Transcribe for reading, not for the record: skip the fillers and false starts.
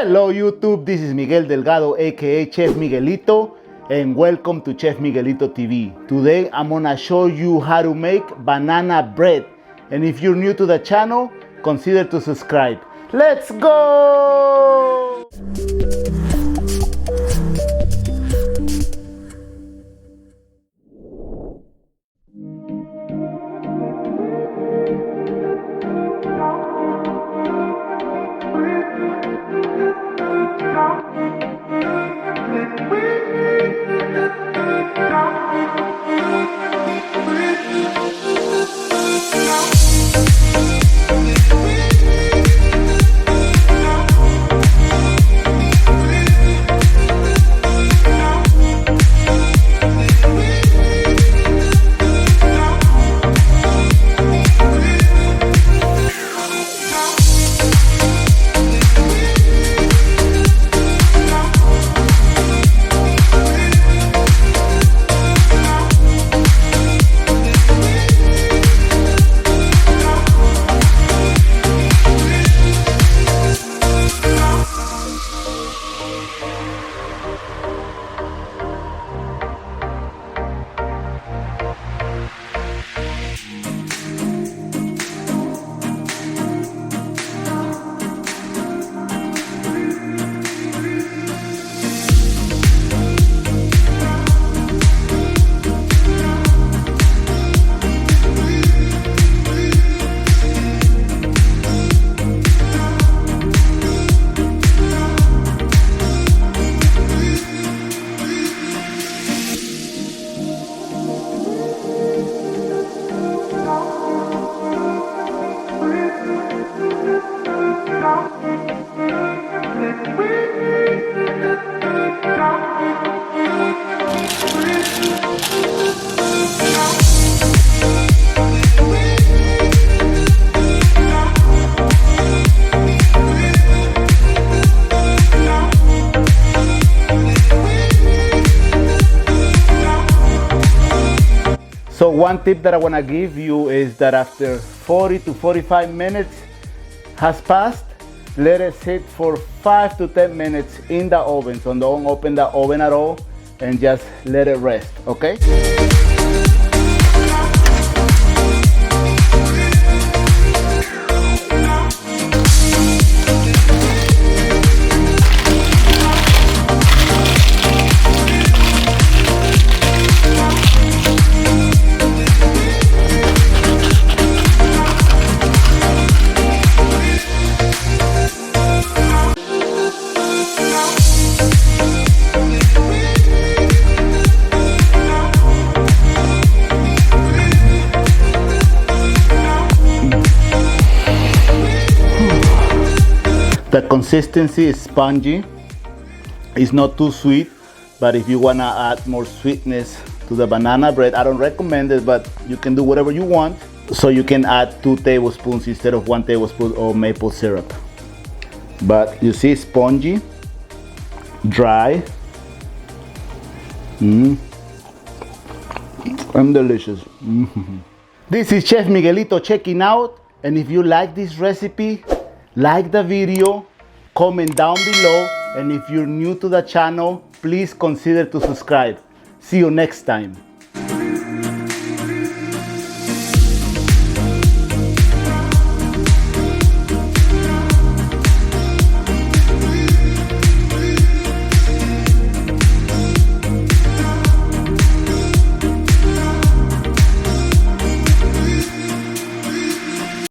Hello YouTube, this is Miguel Delgado aka Chef Miguelito and welcome to Chef Miguelito TV. Today I'm gonna show you how to make banana bread, and if you're new to the channel, consider to subscribe. Let's go! So one tip that I want to give you is that after 40 to 45 minutes has passed, let it sit for 5 to 10 minutes in the oven. So don't open the oven at all and just let it rest, okay? The consistency is spongy. It's not too sweet, but if you want to add more sweetness to the banana bread, I don't recommend it, but you can do whatever you want. So you can add 2 tablespoons instead of 1 tablespoon of maple syrup. But you see, spongy, dry, and delicious. This is Chef Miguelito checking out, and if you like this recipe, like the video, comment down below, and if you're new to the channel, please consider to subscribe. See you next time.